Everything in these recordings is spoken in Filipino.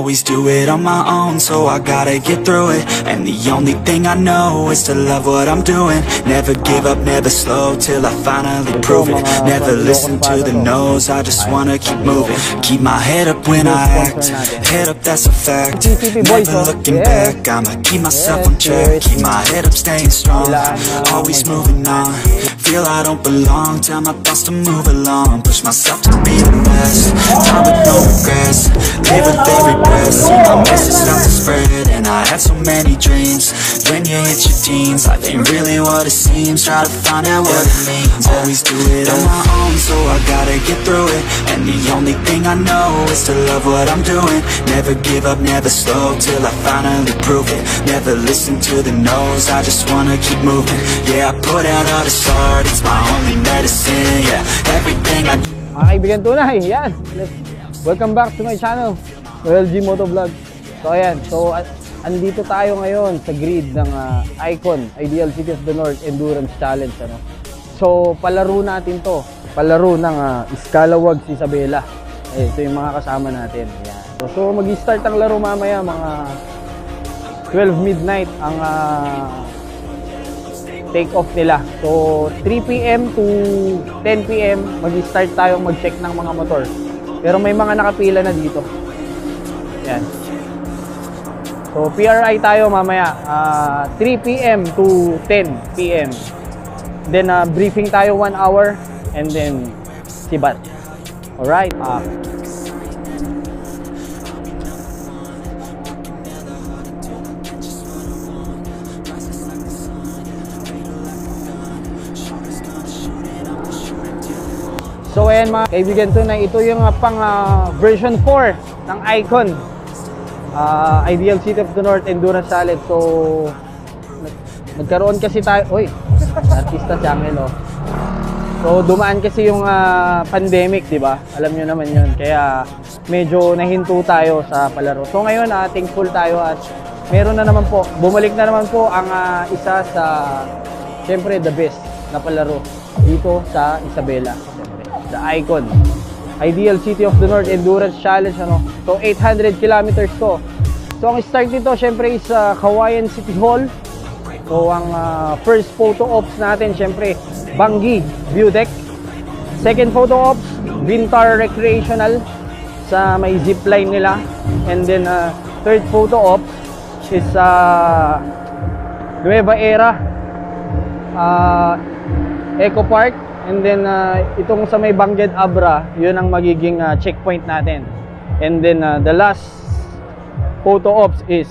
always do it on my own, so I gotta get through it. And the only thing I know is to love what I'm doing. Never give up, never slow, till I finally prove it. Never listen to the no's, I just wanna keep moving. Keep my head up when I act, head up, that's a fact. Never looking back, I'ma keep myself on track. Keep my head up, staying strong, always moving on. Feel I don't belong, tell my thoughts to move along. Push myself to be the best, time with no regrets. Live with every breath, see my message start to spread. And I had so many dreams, when you hit your teens, life ain't really what it seems. Try to find out what it means, always do it on my own, so I gotta get through it. And the only thing I know is to love what I'm doing. Never give up, never slow, till I finally prove it. Never listen to the no's, I just wanna keep moving. Yeah, I put out all this art, it's my only medicine. Yeah, everything I do. Mga kaibigan tunay, yan. Welcome back to my channel, LG Motovlog. So ayan, so andito tayo ngayon sa grid ng Icon, Ideal City of the North Endurance Challenge. Ano? So palaro natin to, palaro ng Scalawag Isabela. Ito yung mga kasama natin. Ayan. So mag-start ang laro mamaya mga 12 midnight ang take off nila. So 3 PM to 10 PM mag-start tayong mag-check ng mga motor. Pero may mga nakapila na dito. Yan. So PRI tayo mamaya 3 PM to 10 PM. Then briefing tayo 1 hour and then sibat. Alright. So ayan mga kaibigan, ito yung pang version 4 ng Icon, Ideal City of the North Endurance Challenge. So nagkaroon kasi tayo, artista channel oh. So dumaan kasi yung pandemic, di ba? Alam nyo naman yun, kaya medyo nahinto tayo sa palaro. So ngayon thankful tayo at meron na naman po, bumalik na naman po ang isa sa, syempre the best na palaro dito sa Isabela. The Icon, Ideal City of the North Endurance Challenge. Ano? So 800 kilometers to. So ang start nito syempre is Kawayan City Hall. So ang first photo ops natin syempre Bangi View Deck. Second photo ops Vintar Recreational sa may zipline nila. And then third photo ops is Nueva Era Eco Park. And then itong sa may Bangged Abra, yun ang magiging checkpoint natin. And then the last photo ops is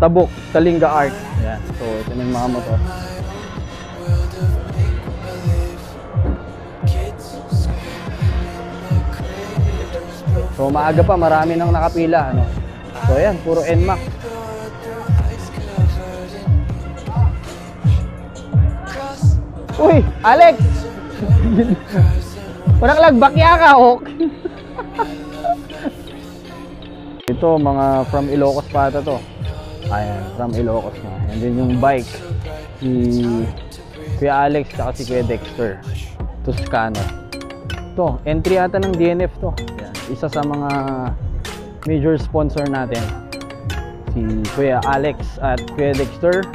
Tabuk, Kalinga Arc. Yan. So ito na yung mga motor. So maaga pa, marami nang nakapila. Ano? So ayan, puro NMAX. Uy, Alex! Parang lagbakya ka, ok? Ito, mga from Ilocos pa ata to. Ayan, from Ilocos na. And then yung bike, si Kuya Alex at si Kuya Dexter. Toscano. Ito, entry ata ng DNF to. Ayan, isa sa mga major sponsor natin. Si Kuya Alex at Kuya Dexter,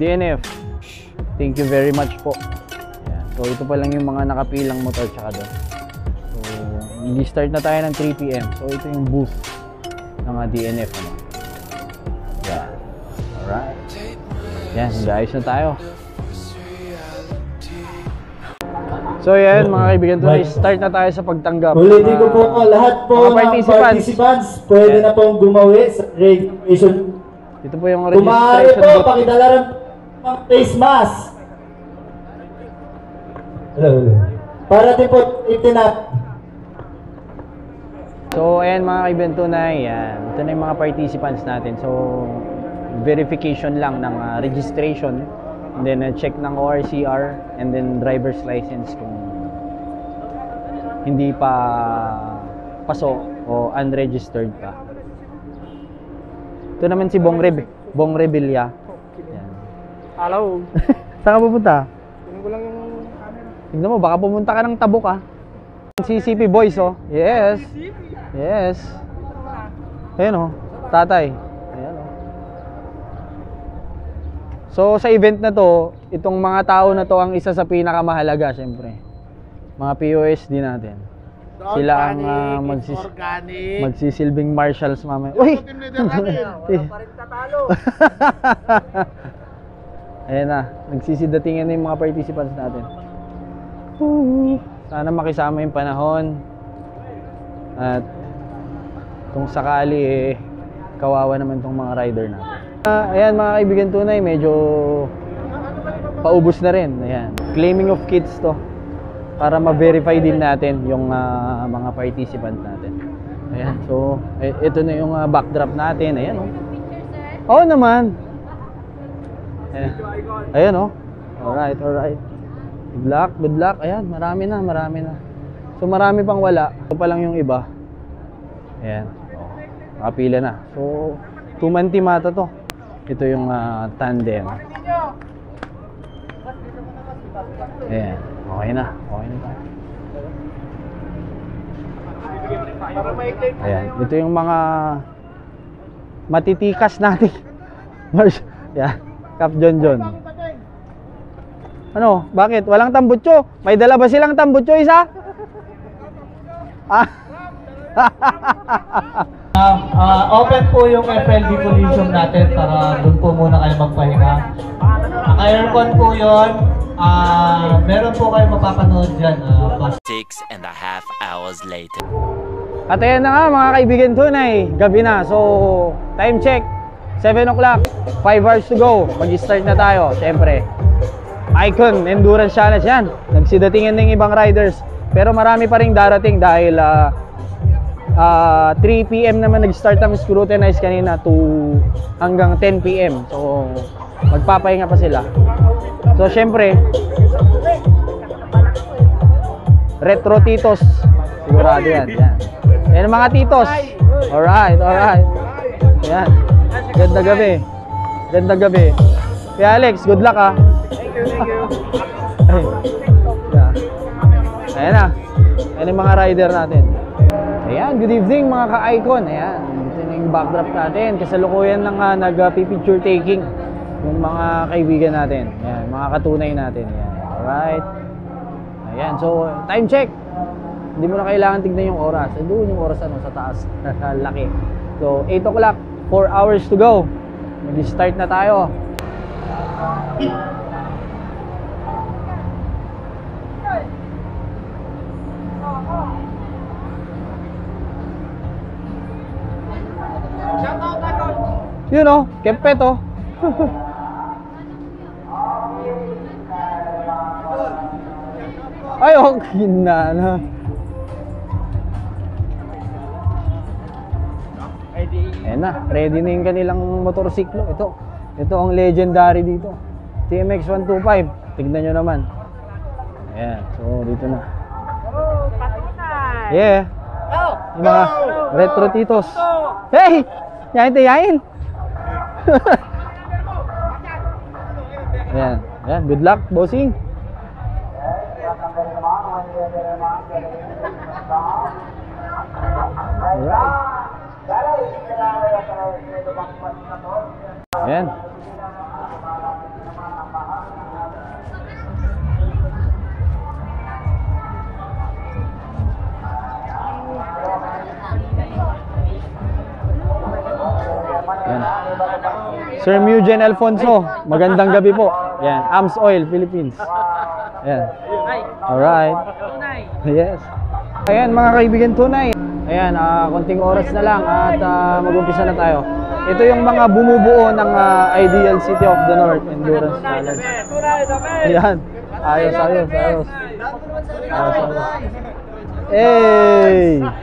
DNF. Thank you very much po. So ito pa lang yung mga nakapilang motor tsaka doon. So i-start na tayo ng 3 PM. So ito yung booth ng DNF. Ano? Yeah. Alright. Yan, ayos na tayo. So yan mga kaibigan, start na tayo sa pagtanggap. Ulitin ko po lahat po ng participants pwede na pong gumawi sa registration. Ito po yung registration. Kumari po, pakidala rin ang face mask. Hello. Para din po itinap. So ayan mga kaibigan, tunay yan. Ito na yung mga participants natin. So verification lang ng registration, and then check ng ORCR, and then driver's license kung hindi pa pasok o unregistered pa. Ito naman si Bong Revilla. Yan. Hello. Saan ka pupunta? Tingnan ko lang yung camera. Tignan mo, baka pumunta ka ng Tabuk ah. CCP boys oh. Yes. Yes. Ayan o, tatay. Ayan o. So sa event na to, itong mga tao na to ang isa sa pinakamahalaga syempre. Mga POSD natin. Sila ang magsisilbing marshals mamaya. Uy! Wala pa rin tatalo. Ayan na, nagsisidatingin na yung mga participants natin. Sana makisama yung panahon. At kung sakali kawawa naman tong mga rider natin. Ayan mga kaibigan tunay, medyo paubos na rin. Ayan, claiming of kits to. Para ma-verify din natin yung mga participant natin. Ayan, so ito na yung backdrop natin. Ayan oh. Oo naman. Ayan. Ayan oh. Alright, alright. Good luck, good luck. Ayan, marami na. So marami pang wala. Ito pa lang yung iba. Ayan. Oh, nakapila na. So 2-man team ata to. Ito yung tandem. Ayan. Okay na tayo. Ayan, ito yung mga matitikas natin. Yeah, Cap John. Ano? Bakit? Walang tambutso? May dala ba silang tambutso isa? Open po yung FLB Coliseum natin para doon po muna kayo magpahinga. Aircon po yun. Meron po kayo mapapanood dyan. 6.5 hours later. At ayan na nga mga kaibigan tunay, gabi na. So, time check, 7 o'clock, 5 hours to go. Mag-start na tayo, syempre. Icon Endurance Challenge yan. Nagsidatingin ng ibang riders. Pero marami pa rin darating dahil 3 PM naman nag-start ang scrutinize kanina to hanggang 10 PM. So, magpapahinga pa sila. So, syempre, Retro Titos. Sigurado yan. Yan ang mga titos. Alright. Yan. Ganda gabi. Kaya Alex, good luck ha. Thank you. Ayan na. Ayan yung mga rider natin. Ayan, good evening mga ka-icon. Ayan, dito na yung backdrop natin. Kasalukuyan ng nag-picture taking yung mga kaibigan natin. Ayan, mga katunay natin. Ayan, alright. Ayan, so time check. Hindi mo na kailangan tignan yung oras. Doon yung oras sa taas. Laki. So 8 o'clock, 4 hours to go. Mag-start na tayo. Yun o, Kempet o. Ay, okay na. Ayan na, ready na yung kanilang motorsiklo. Ito ang legendary dito. TMX 125. Tignan nyo naman. Ayan, so dito na. Yeah. Yung mga Retro Titos. Hey! Yain. Ayan, good luck, bossing. Alright. Ayan. Ayan. Sir Mugen Alfonso, magandang gabi po. Ayan, Ams Oil, Philippines. Ayan. Alright. Yes. Ayan mga kaibigan tunay. Ayan, konting oras na lang at mag-umpisa na tayo. Ito yung mga bumubuo ng Ideal City of the North Endurance Challenge. Ayan. Ayos. Hey! Ayan.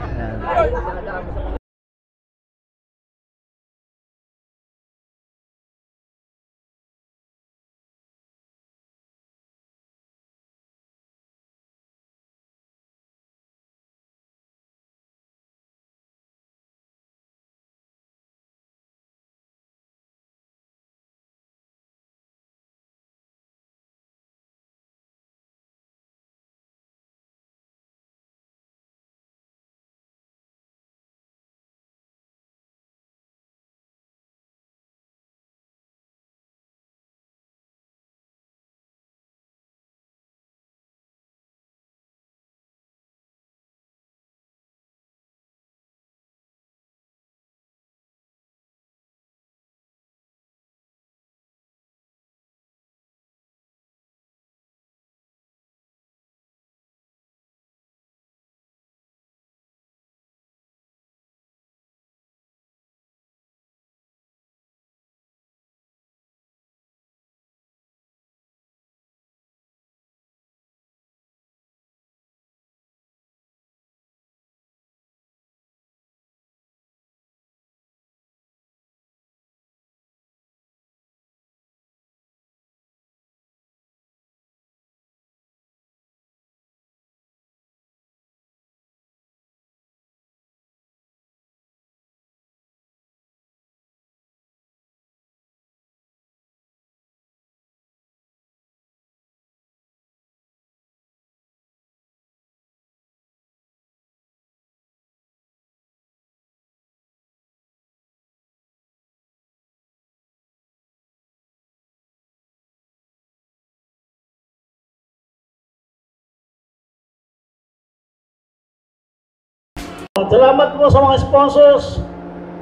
Salamat po sa mga sponsors.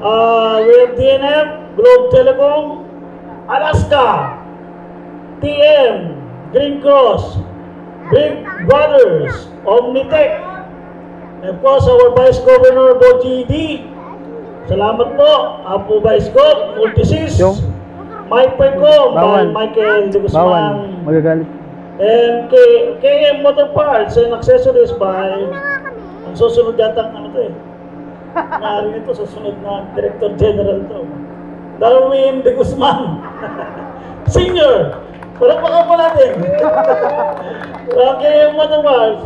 We have DNF, Globe Telecom, Alaska, TM, Green Cross, Big Brothers, Omnitech, and of course our Vice Governor Boji. Salamat po, Apo Vice Gov, Multisis, Mike Pecom, by Michael De Guzman, Magagalit. and KM Motor Parts and Accessories by, ang susunod yata ano to eh, naaring ito sa sunod na Director General to, Darwin De Guzman, Senior. Palakpakan po natin. KM Motor Parts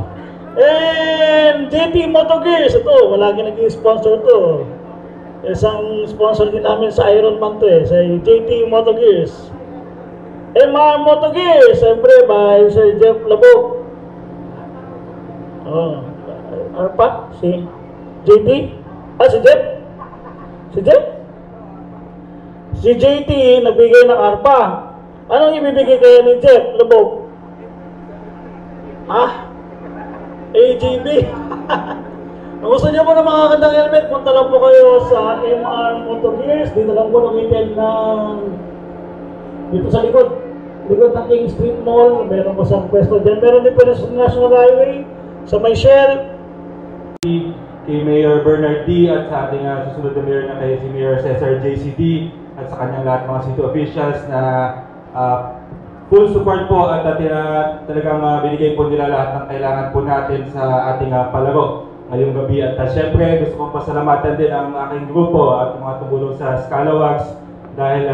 and JT Moto Gears. Ito, wala nag-sponsor to. Isang sponsor din namin sa Ironman to eh, sa JT Moto Gears. MR Moto Gears, siyempre by Sir Jeff Labog. Arpa, si JT? Si Jeff? Si Jeff? Si JT nagbigay ng Arpa. Anong ibibigay kaya ni Jeff Labog? AGB. Kung gusto niyo po ng mga kandang helmet, punta lang po kayo sa MR Moto Gears. Dito lang po located ng dito sa likod ng King Street Mall. Meron po sa pwesto dyan. Meron din po sa National Highway, sa may Shell. Kay Mayor Bernard D. at sa ating susunod na mayor na kay si Mayor Cesar JCD at sa kanyang lahat mga city officials na full support po at talagang binigay po nila lahat ng kailangan po natin sa ating palaro ngayong gabi. At syempre gusto kong pasalamatan din ang aking grupo at mga tumulong sa Scalawags dahil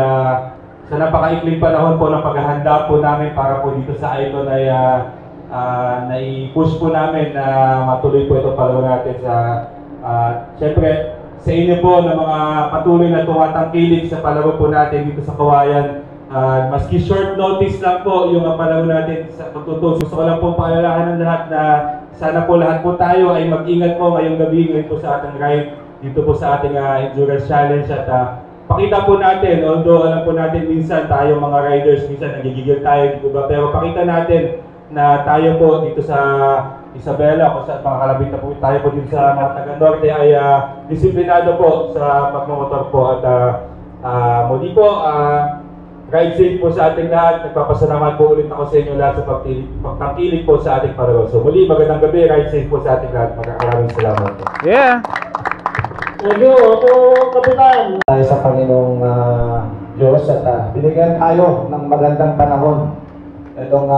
sa napakaikling panahon po ng paghahanda po namin para po dito sa Icon ay nai-push po namin na matuloy po itong palaro natin sa syempre sa inyo po na mga patuloy na tumatangkilik sa palaro po natin dito sa Kawayan. Maski short notice lang po yung palaro natin sa pagtutuloy. Gusto ko lang po paalalahan ng lahat na sana po lahat po tayo ay mag-ingat po ngayong gabi ngayon po sa ating ride dito po sa ating endurance challenge at pakita po natin, although alam po natin minsan tayo mga riders minsan nagigigil tayo, di po ba? Pero pakita natin na tayo po dito sa Isabela o sa mga kalabit na po tayo po dito sa mga taga-norte ay disiplinado po sa pagmamotor po at muli po ride safe po sa ating lahat. Nagpapasalamat po ulit ako sa inyo lahat sa pagtangkilik po sa ating palaro. So muli magandang gabi, ride safe po sa ating lahat. Maraming salamat po. Yeah! Thank you, Kapitan. Tayo sa Panginoong Diyos at binigyan tayo ng magandang panahon itong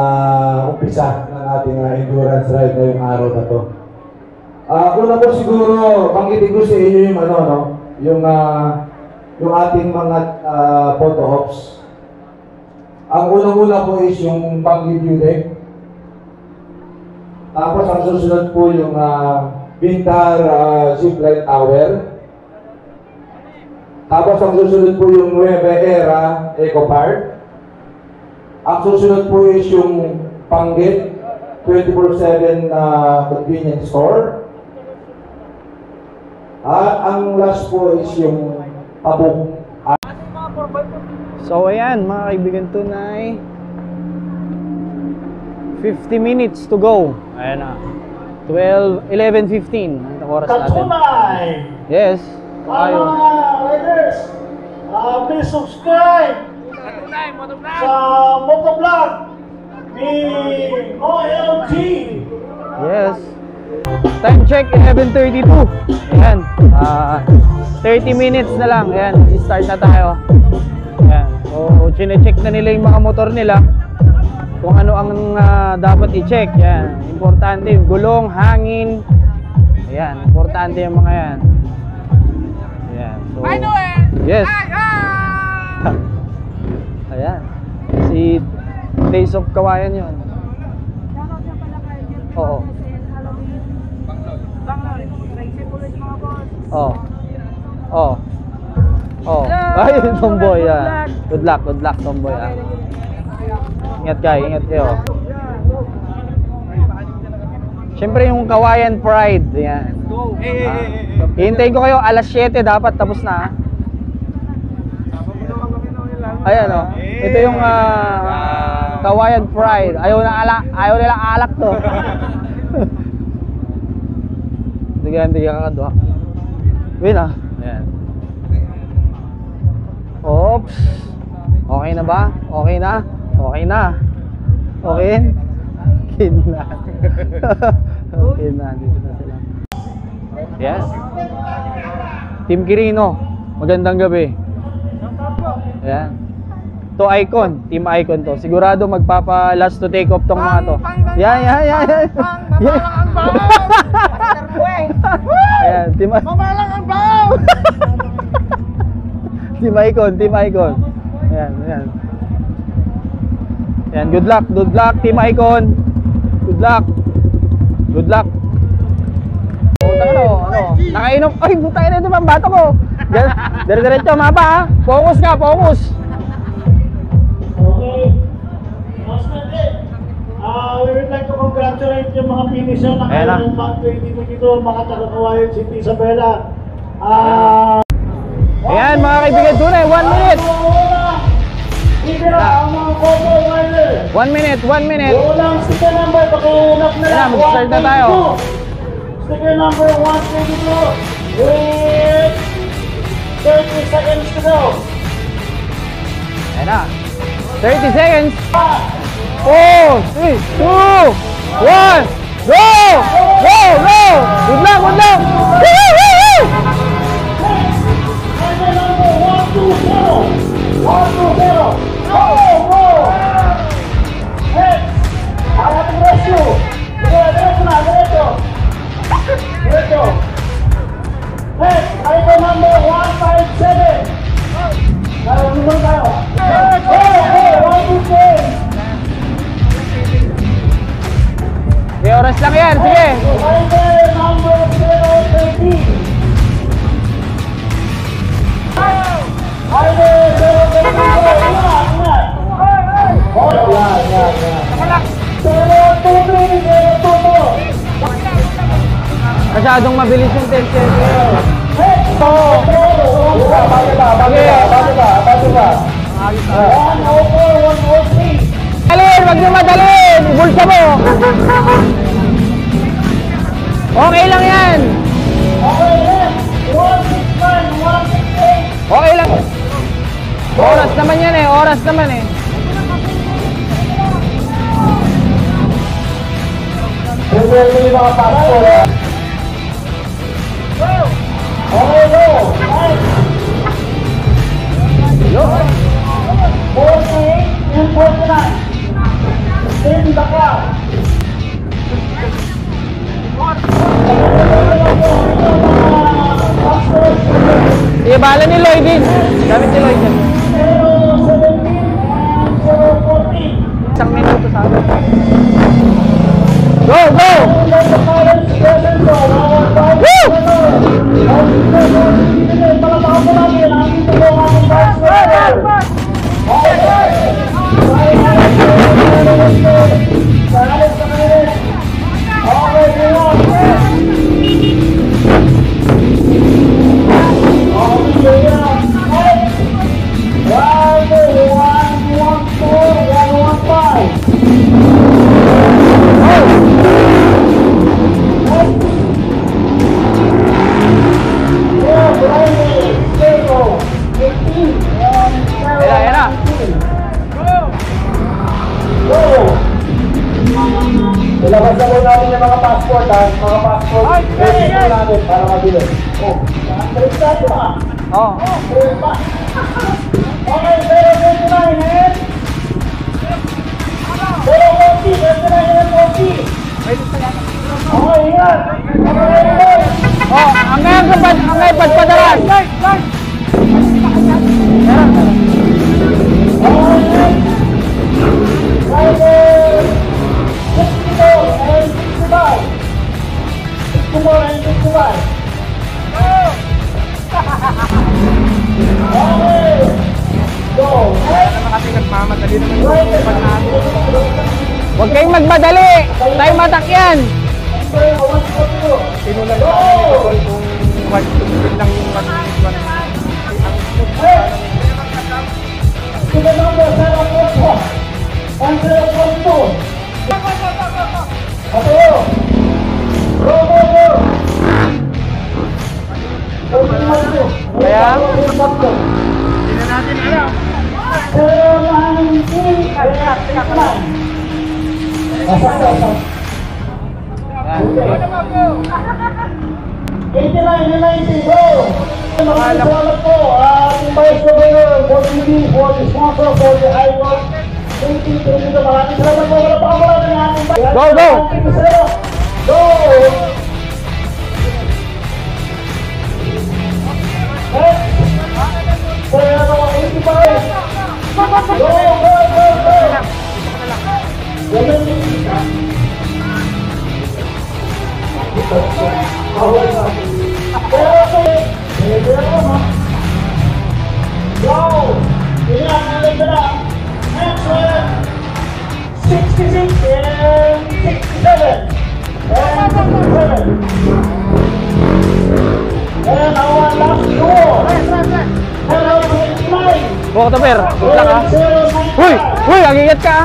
umpisa ng ating endurance ride ngayong araw na to. Una po siguro, banggitin ko sa inyo yung yung ating mga photo ops. Ang unang-una po is yung pang-review deck. Tapos ang susunod po yung Bintar Zipline Tower. Tapos ang susunod po yung Nueva Era Eco Park. Ang susunod po is yung Panggit 24/7 convenience store. Ang last po is yung Pabuk. So ayan mga kaibigan, tunay 50 minutes to go. Ayan na 11:15 ang oras natin. Katunay! Yes. Mga riders, please subscribe sa motovlog ni OLG. Yes. Time check 11:32. Ayan. 30 minutes na lang. Ayan, start na tayo. Ayan. So, chine-check na nila yung mga motor nila kung ano ang dapat i-check. Ayan. Importante yung gulong, hangin. Ayan, importante yung mga yan. Ayan. So, yes. Ayan. Si Days of Kawayan yun. Oo. Oh. Ay, tomboy ah. Good luck, tomboy ah. Ingat kayo. Siyempre yung Kawayan Pride, yan. Hihintayin ko kayo, alas 7 dapat tapos na. Ayan oh. Ito yung Kawayan Pride. Ayaw nila alak to. Sige hindi ka kakadwa. Win ah. Ayan. Oops. Okay na ba? Okay na? Okay na. Okay? Okay na. Okay na. Dito na sila. Yes. Team Quirino. Magandang gabi. Ayan. To Icon. Team Icon to. Sigurado magpapa last to take off tong mga to. Yan. Yan. Ayan. Team Mamalang ang baw! Team Icon. Ayan. Ayan. Good luck. Team Icon. Good luck. Ano? Nakainom. Ay, butay na ito pang bato ko. Dire-diretso, mapa ha. Focus ka. Okay. Last minute. We would like to congratulate yung mga finisher na kaya ng Bank 2022, mga taga-Kawayan City, Isabela. Ayan, mga kaibigan, tunay. 1 minute. Ibira ang mga photo rider. 1 minute. Walang sticker number, pakihanap na lang. Mag-start na tayo. Sticker number 122 with 30 seconds to go. Ayan na. 30 seconds. 4, 3, 2, 1, go! Good luck! Woo! Sticker number 120. Go! Hey! I have to rescue. Diretso. Hey! Item number 157. Naroon tayo. Hey! 123. May oras lang yan, sige. Item number 013. Masyadong mabilis yung 10 seconds. Dalin, wag nyo madalin. Ibulsa mo. Okay lang yan. Okay lang. Oras naman yan eh. Ibala ni Lloyd din. Gamit ni Lloyd din. 1 minuto sa akin. Go! Ilabas na po natin yung mga passport ha. Mga passport. Ready po natin para mabilis. Balik tayo ha. Okay, 029 and 040. Okay, ingat. Ang padpadaran. Huwag kayong magmadali. Tayo matakyan. Sinulan sa akin kung tumitid lang yung 1 Go! 89-90, go! Maraming salamat po, ating Vice Governor, for TV, for the sponsor, for the icon. Thank you. Maraming salamat po. Wala pa kamala ng ating Vice. Go, go! Go! Kaya naman 85. Go, go, go, go! Go! Next one, 66 and 67. And our last duo. Hello, 29. Buka to, Per. Wait lang, ha? Uy! Uy! Ang-ingat ka, ha?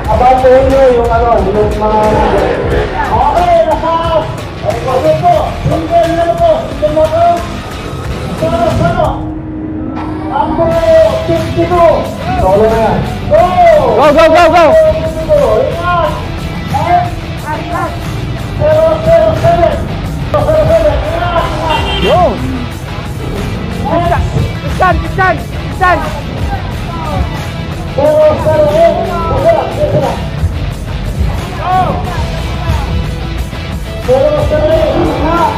Abantuhin nyo yung ano, yung mga... Okay, naka... Okay po, single na po, single mo po. Sano? Number 52. Solo na yan. Go! Go, go, go, go! Ingat! 007. 007, ingat! Yo! Pisan! 008. Isa lang. 008, ingat!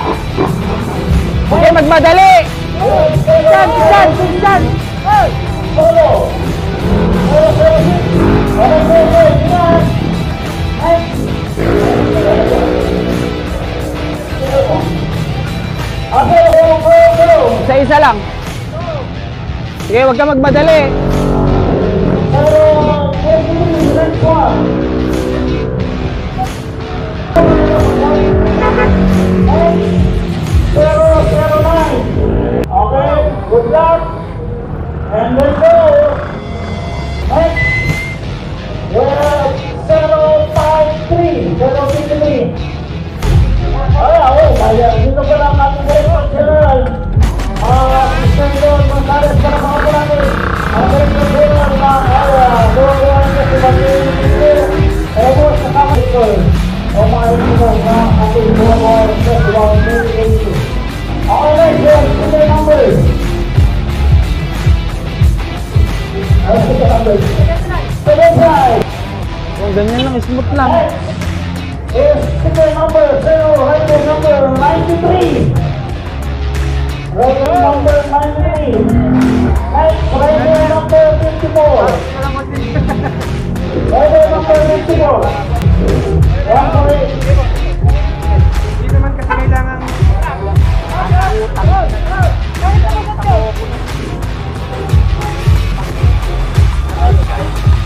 Huwag kayo magmadali! Pisan! Solo! 006. Okay, ingat! Okay, go! Isa-isa lang. Sige, huwag ka magmadali. Next one. 009. Okay, good luck. And let's go. Next. 053. 053. Dito pa lang ating Director General. Mr. Don Gonzales para mga po natin. Ang Director General ng Doon kasi mag-iinit. Ewan sa kamakol. O mga ito na ating buwan Festival 2022. Okay, next year, sige number. Sige number. 75. Kung ganyan lang, smooth lang. Is ticket number 0, rider number 93. Rider number 93. Next, rider number 54. Rider number 54. One for it. Hindi naman kasi kailangan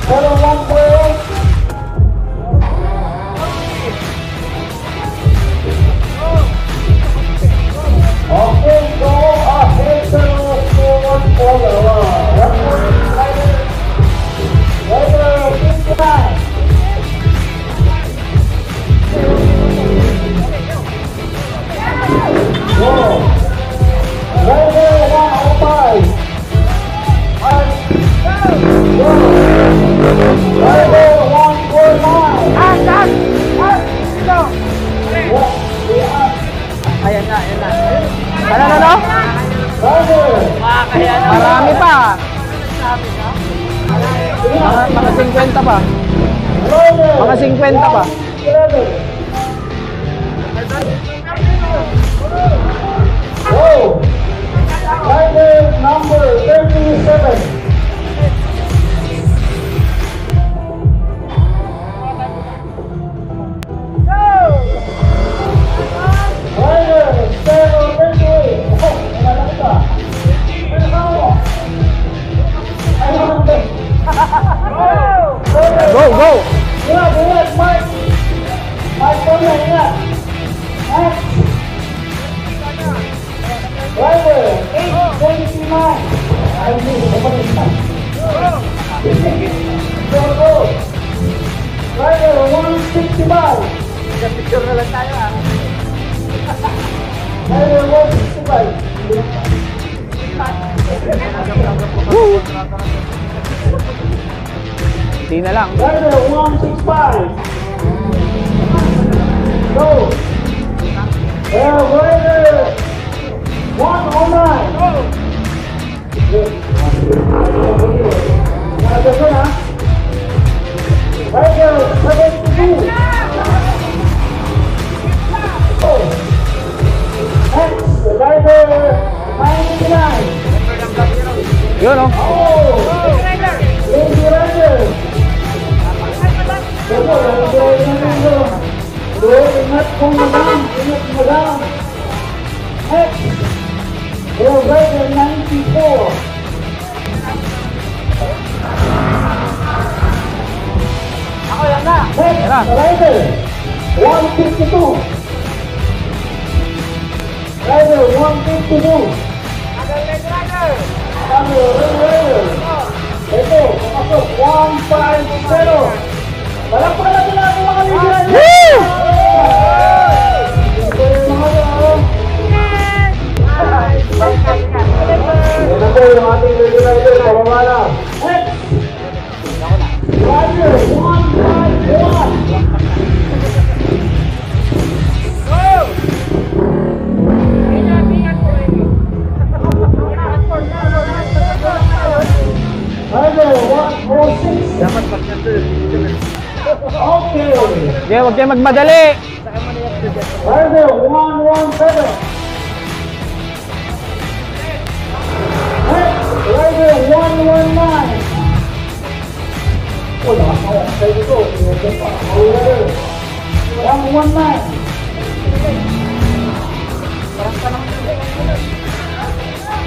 Pero one for it. Okay, go ahead, forward, rider 59. Go. Rider 105. Go. Rider 149. Ayan na. Ano? Marami pa. Mga 50 pa. Mga 50 pa. Go! Rider number 37. Go! Ingat, Mark! Mark po na, ingat! Next! Rider 829. Ay, hindi, kapatid na. Go! Rider 165. Picture na lang tayo, ha? Rider 165. Dali na lang. Rider 165. Go. Rider 109. Go. Rider 72. Go. Next, Rider 99. Yun o. Lady Rider. Ingat kong madam. Ingat madam. Next, Rider 94. Ako yan na. Next, Rider 152. Rider 152. Ito, pumasok, 150. Palakpakan natin ang mga ligaran. Woo! Ito yung mga yun. Yan na po yung ating ligaran. Pababa na. Next. Rider 151. Rider 106. Dapat pag-cancel. Okay. Okay, huwag kayo magmadali. Rider 117. Next, Rider 119. Oh, nakakawak tayo dito. Rider 119.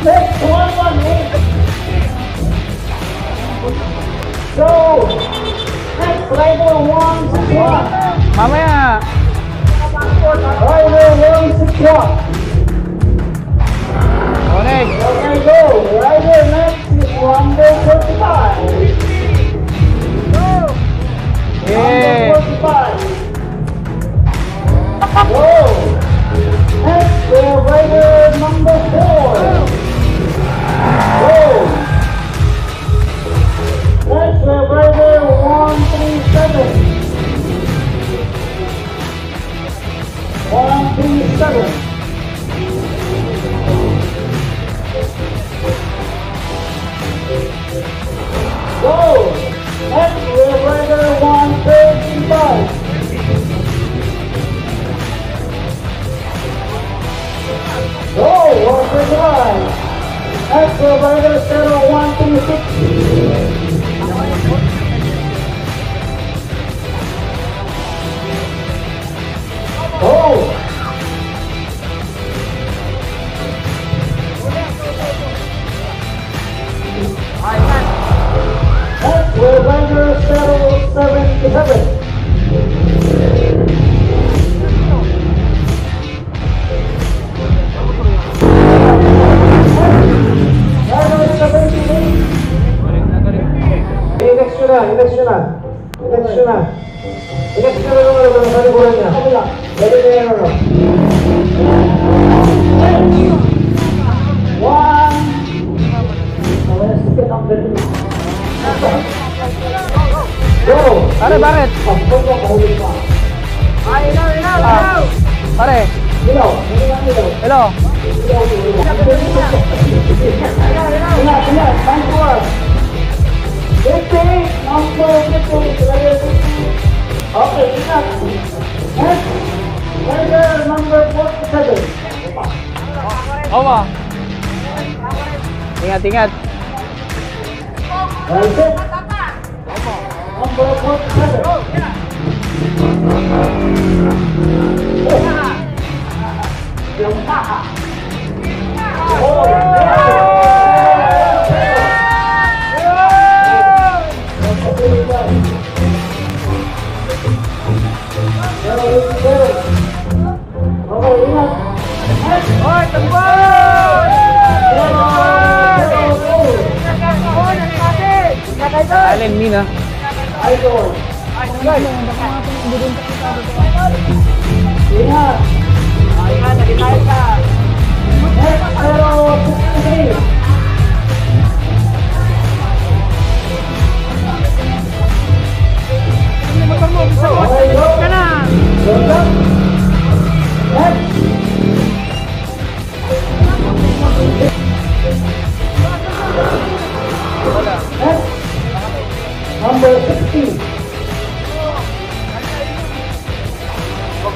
Next, 118. So, next, Rider 161. Mamaya. Rider 161. Onig. Okay, go. Rider next is 145. Yeah. 145. Go. Next, Rider number 4. Go. Next, Rider 137. 137. Go! Next, Rider 135. Go! 135. Next, Rider 136. Go! Next, Rider 77. Rider 78. I-next nyo na. I-next nyo na. I-next nyo na. I-next nyo na naman sa liburan niya. Pwede na yan ano. One. Go! Pare, bakit? Pare. Hello. Hello. Okay, enough. Next, Rider number 47. Owa. Ingat, ingat. Rider number 47. Alin, Mina. Idol. Ingat. Ingat, nagitahin ka. Next, pero 63.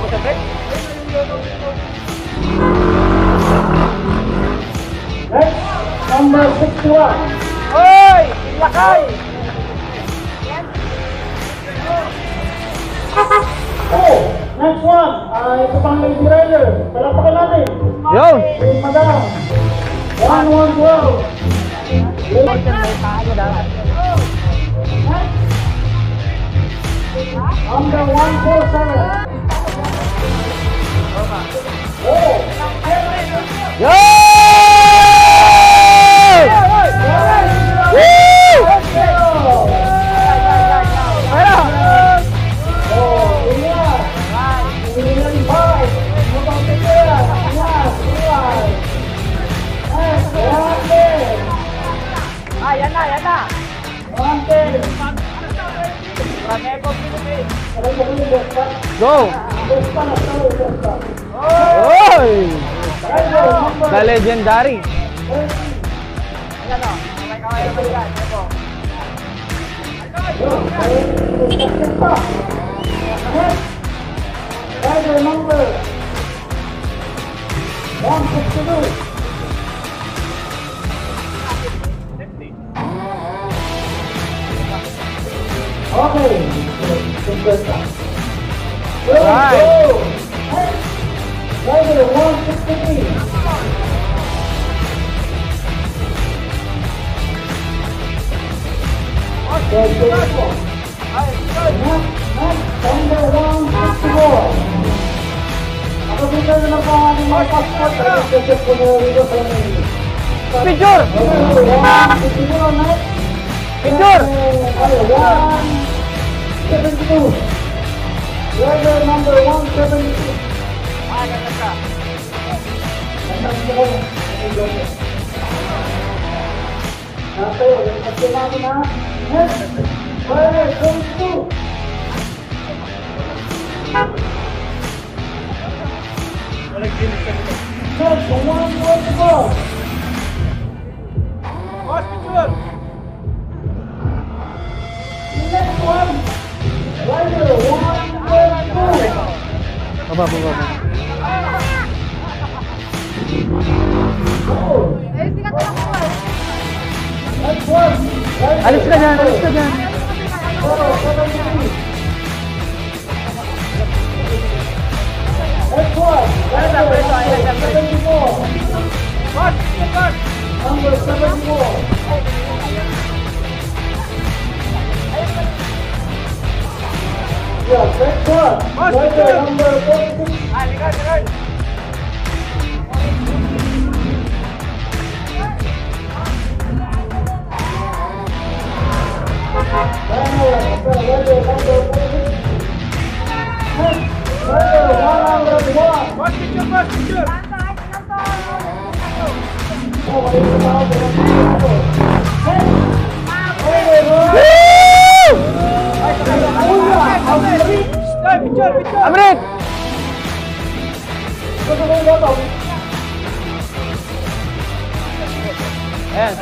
Next, number 61. Hoy! Lakay! Oh, next one. Ito pang lady rider. Palapakan natin. Yo! Madam. 112. Number 147. Oh. Yo! Yan na. Go! Oy! The legendary. Rider number 162. Okay. Right. Rider 163. Number 164. Ako dito na lang po ang ating mga passport. Check ko na dito sa inyo. Picture! Picture! 172. Rider number 172. Natayo, yung pagkinamin na. Next, Rider 22. Next, 124. Next one, Rider 112. Baba. Next one, Alis ka dyan. 73. Next one, Rider 74. Number 74. Yeah, next one, Rider number 46. Rider number 46. Next, Rider 101. Amrit! Ayan.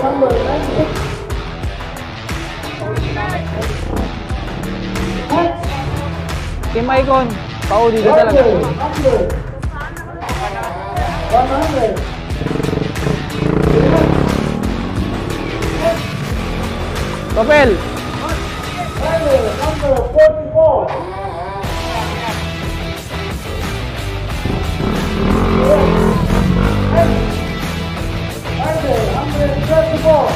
number 96. Next. Team Icon, paudi ka talaga. Number 100. Topel. Number 44. Number 34.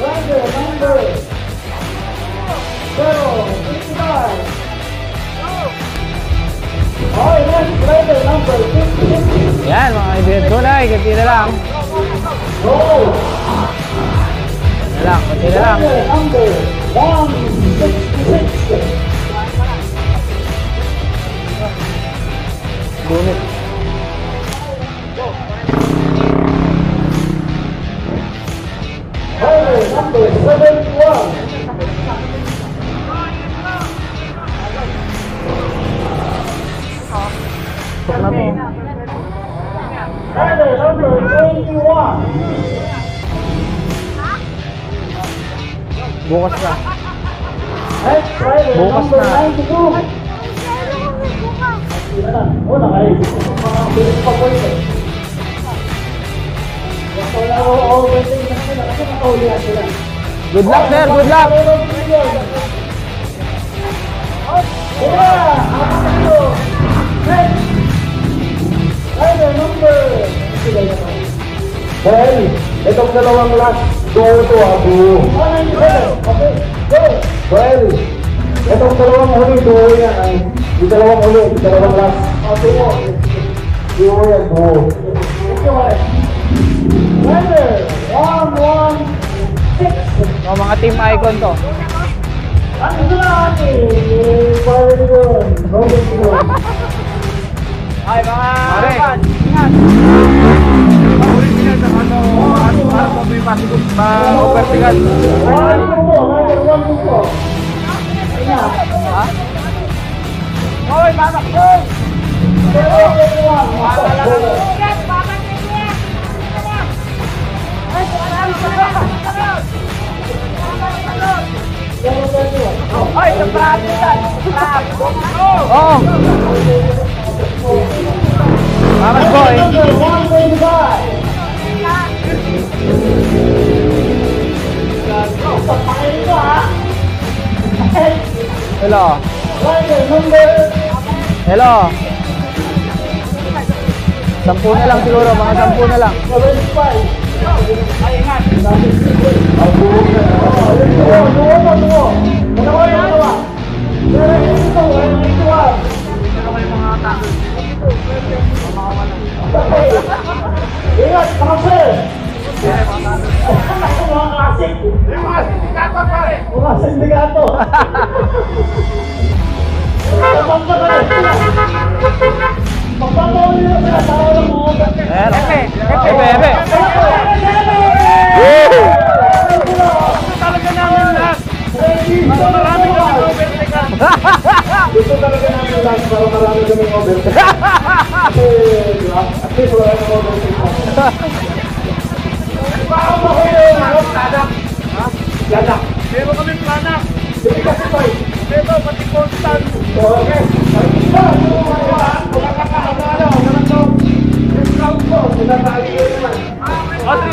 Number 055. Okay, next rider number 56. Yan mga kaibigan ko na, kunti na lang. Go! Kunti na lang. Rider number 166. Bunit. Rider number 71. Tok na to. Rider number 21. Bukas na. Next rider Bukas number na. 92. Oh, nakaisip ko mga bilis pa po yun. Wala ko overtake na sila kasi nakaulihan sila. Good luck, sir. Good luck. Yeah! Next! Rider number... Well, itong dalawang last duo to ha, duo. 197. Okay, go! Well, itong dalawang huli duo yan ay yung dalawang huli, yung dalawang last. Duo. Duo yan, duo. Okay, Rider 116. O, mga Team Icon to. Ano sila ate? Pwede doon. Robin doon. Ay, mga... Pare. Overtigal. Rider 1 Ha? Hoy, mamak ko! Hoy, sabrado yan! Oo! Mamak ko eh! Hello! Hello! 10 na lang siguro, mga 10 na lang. Ingat, kasi! Mga klasik! Mga sindikato pare! Mga sindikato! Magpapawin nyo sila sa mga mga Epe! Epe! talaga namin lahat! Marami kami overtaken! Gusto talaga namin lahat para marami kami overtaken. Kasi, di ba? At least wala kami overtaken. Baka ba kayo yung planak? Ha? Planak? Meron kami planak! Hindi kasi pa eh! Meron pati constant! Okay! Otri!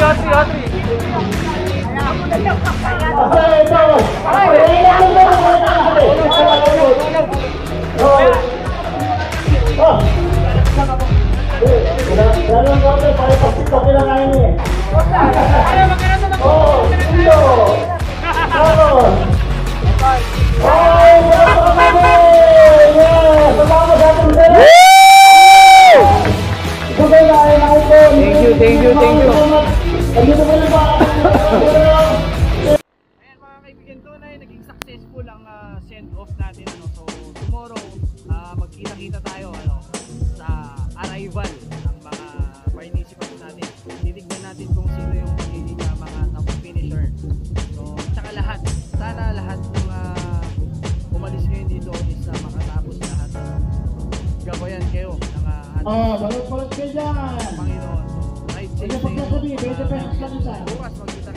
Thank you. Andito mo lang ba? Ayan mga kaibigan, to na naging successful ang send-off natin. So tomorrow, magkita-kita tayo sa arrival ng mga participants natin. Titignan natin kung sino yung magiging mga top finisher. So tsaka lahat, sana lahat ng umalis ngayon dito is gabi, 20 pesos lang isa. Bukas magkita